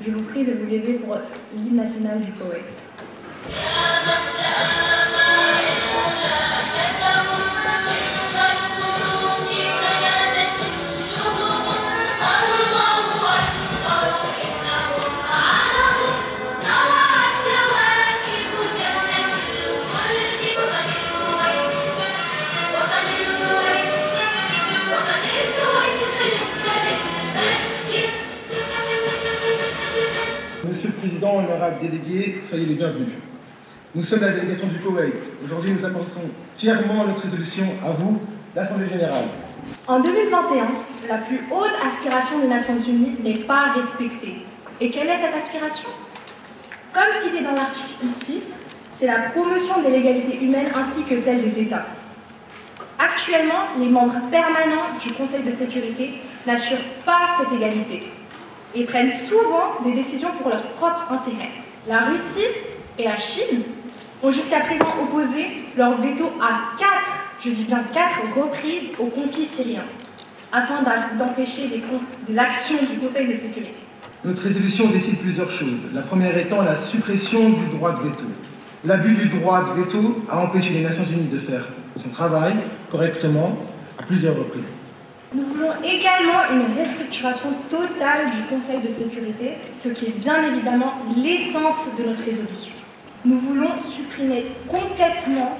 Je vous prie de vous lever pour l'hymne national du Koweït. Monsieur le Président, honorables délégués, soyez les bienvenus. Nous sommes la délégation du Koweït. Aujourd'hui, nous apportons fièrement notre résolution à vous, l'Assemblée générale. En 2021, la plus haute aspiration des Nations Unies n'est pas respectée. Et quelle est cette aspiration? Comme cité dans l'article ici, c'est la promotion de l'égalité humaine ainsi que celle des États. Actuellement, les membres permanents du Conseil de sécurité n'assurent pas cette égalité et prennent souvent des décisions pour leur propre intérêt. La Russie et la Chine ont jusqu'à présent opposé leur veto à 4 reprises au conflit syrien, afin d'empêcher des actions du Conseil de sécurité. Notre résolution décide plusieurs choses. La première étant la suppression du droit de veto. L'abus du droit de veto a empêché les Nations Unies de faire son travail correctement à plusieurs reprises. Nous voulons également une restructuration totale du Conseil de sécurité, ce qui est bien évidemment l'essence de notre résolution. Nous voulons supprimer complètement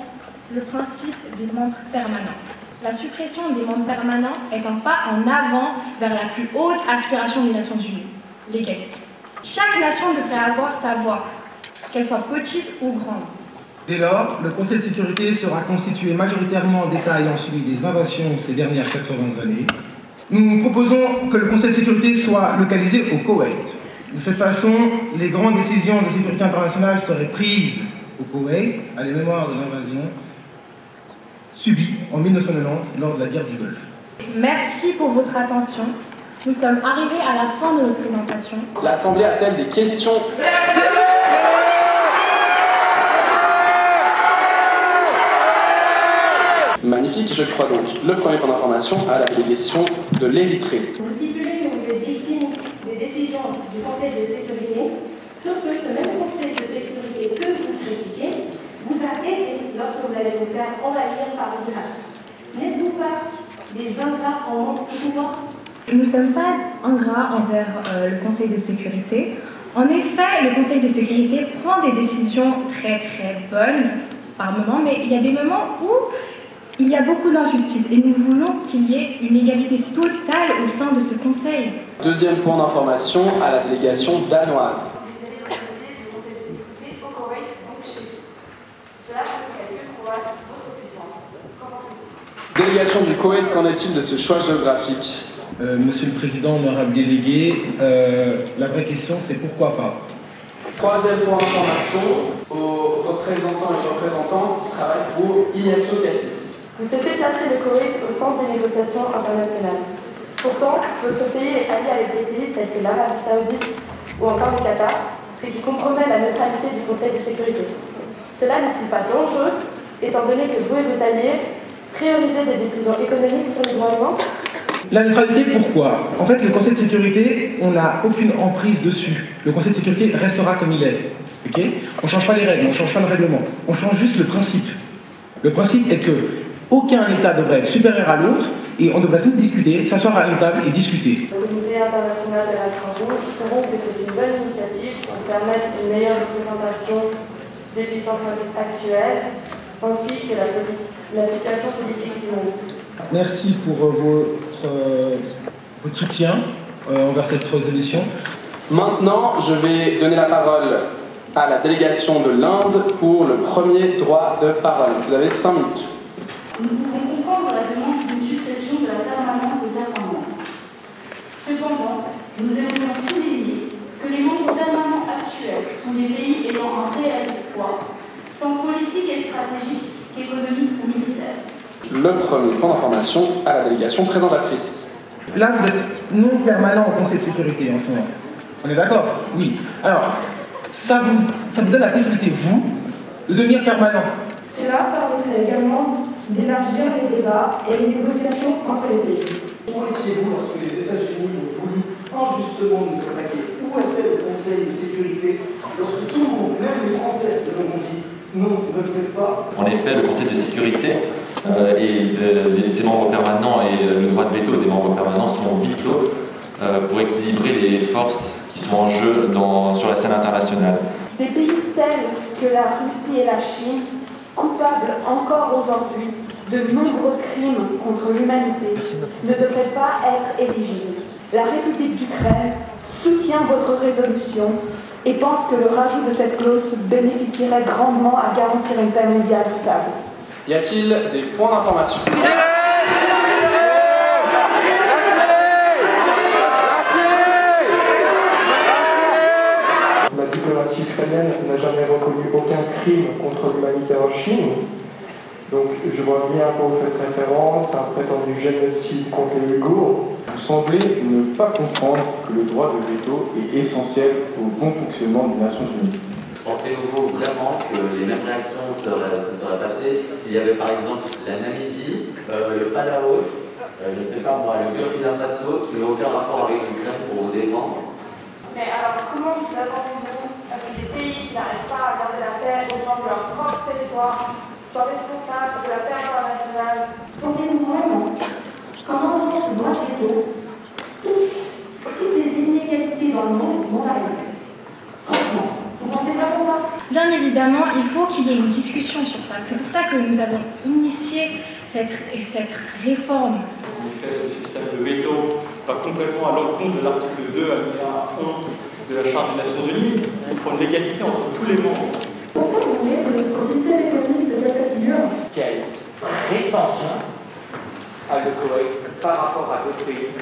le principe des membres permanents. La suppression des membres permanents est un pas en avant vers la plus haute aspiration des Nations Unies, l'égalité. Chaque nation devrait avoir sa voix, qu'elle soit petite ou grande. Dès lors, le Conseil de sécurité sera constitué majoritairement d'États ayant subi des invasions ces dernières 80 années. Nous proposons que le Conseil de sécurité soit localisé au Koweït. De cette façon, les grandes décisions de sécurité internationale seraient prises au Koweït, à la mémoire de l'invasion subie en 1990 lors de la guerre du Golfe. Merci pour votre attention. Nous sommes arrivés à la fin de notre présentation. L'Assemblée a-t-elle des questions? Magnifique, je crois donc le premier point d'information à la délégation de l'Érythrée. Vous stipulez que vous êtes victime des décisions du Conseil de sécurité, sauf que ce même Conseil de sécurité que vous critiquez vous a aidé lorsque vous allez vous faire envahir par l'Irak. N'êtes-vous pas des ingrats en manque de pouvoir? Nous ne sommes pas ingrats envers le Conseil de sécurité. En effet, le Conseil de sécurité prend des décisions très bonnes par moment, mais il y a des moments où il y a beaucoup d'injustice et nous voulons qu'il y ait une égalité totale au sein de ce Conseil. Deuxième point d'information à la délégation danoise. Délégation du Koweït, qu'en est-il de ce choix géographique? Monsieur le Président, honorable délégué, la vraie question c'est pourquoi pas? Troisième point d'information aux représentants et représentantes qui travaillent pour ISO Cassis. Vous souhaitez placer le Koweït au centre des négociations internationales. Pourtant, votre pays est allié avec des pays tels que l'Arabie Saoudite ou encore le Qatar, ce qui compromet la neutralité du Conseil de sécurité. Cela n'est-il pas dangereux, étant donné que vous et vos alliés priorisez des décisions économiques sur les droits humains? La neutralité, pourquoi? En fait, le Conseil de sécurité, on n'a aucune emprise dessus. Le Conseil de sécurité restera comme il est. Okay? On ne change pas les règles, on ne change pas le règlement. On change juste le principe. Le principe est que aucun État devrait être supérieur à l'autre et on devrait tous discuter, s'asseoir à une table et discuter. Le Comité international de la Croix-Rouge trouveront que c'est une bonne initiative pour permettre une meilleure représentation des puissances actuelles ainsi que la situation politique du monde. Merci pour votre soutien envers cette résolution. Maintenant, je vais donner la parole à la délégation de l'Inde pour le premier droit de parole. Vous avez 5 minutes. Nous pouvons comprendre la demande d'une suppression de la permanence des États membres. Cependant, nous aimerions souligner que les membres permanents actuels sont des pays ayant un réel poids, tant politique et stratégique qu'économique ou militaire. Le premier point d'information à la délégation présentatrice. Là, vous êtes non permanent au Conseil de sécurité en ce moment. On est d'accord? Oui. Alors, ça vous donne la possibilité, vous, de devenir permanent. Cela permettrait également d'élargir les débats et les négociations entre les pays. Où étiez-vous lorsque les États-Unis ont voulu injustement nous attaquer? Où Où était le Conseil de sécurité lorsque tout le monde, même les Français, nous ont dit non, ne le faites pas? En effet, le Conseil de sécurité et ses membres permanents et le droit de veto des membres permanents sont vitaux pour équilibrer les forces qui sont en jeu sur la scène internationale. Des pays tels que la Russie et la Chine, coupables encore aujourd'hui de nombreux crimes contre l'humanité, ne devraient pas être éligibles. La République d'Ukraine soutient votre résolution et pense que le rajout de cette clause bénéficierait grandement à garantir une paix mondiale stable. Y a-t-il des points d'information? La diplomatie ukrainienne n'a jamais reconnu aucun crime contre l'humanité en Chine. Donc je vois bien que vous faites référence à un prétendu génocide contre les Ouïghours. Vous semblez ne pas comprendre que le droit de veto est essentiel au bon fonctionnement des Nations Unies. Pensez-vous vraiment que les mêmes réactions se seraient passées s'il y avait par exemple la Namibie, le Palaos, je ne sais pas moi, le Burkina Faso, qui n'ont aucun rapport avec l'Ukraine pour vous défendre? Mais alors comment vous attendez-vous à ce que des pays qui n'arrivent pas à garder la paix au sein de leur propre territoire soient responsables de la paix internationale? Pensez-vous vraiment qu'en entendant ce droit de veto, toutes les inégalités dans le monde vont s'arrêter? Franchement, vous pensez vraiment ça? Bien évidemment, il faut qu'il y ait une discussion sur ça. C'est pour ça que nous avons initié cette réforme. En effet, ce système de veto va complètement à l'encontre de l'article 2, alinéa 1 de la Charte des Nations Unies, qui prône l'égalité entre tous les membres. Pourquoi vous voulez que notre système économique se casse la figure? Quelle prétention a le Koweït par rapport à d'autres pays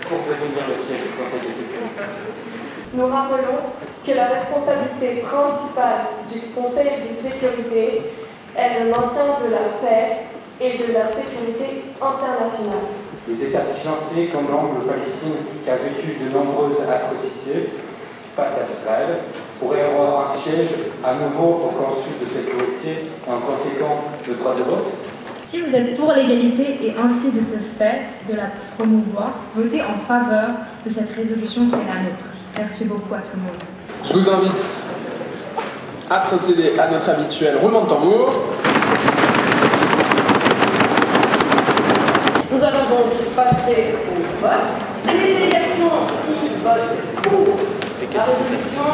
pour devenir le siège du Conseil de sécurité? Nous rappelons que la responsabilité principale du Conseil de sécurité est le maintien de la paix et de la sécurité internationale. Les États financés comme l'Angleterre-Palestine, qui a vécu de nombreuses atrocités face à Israël, pourraient avoir un siège à nouveau au Conseil de sécurité et en conséquent le droit de vote. Si vous êtes pour l'égalité et ainsi de ce fait de la promouvoir, votez en faveur de cette résolution qui est la nôtre. Merci beaucoup à tout le monde. Je vous invite à procéder à notre habituel roulement de tambour. Nous allons donc passer au vote. Les délégations qui votent pour la résolution,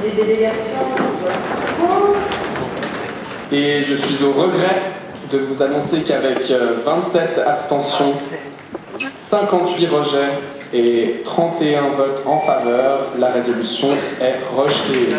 les délégations qui votent pour. Et je suis au regret de vous annoncer qu'avec 27 abstentions, 58 rejets et 31 votes en faveur, la résolution est rejetée.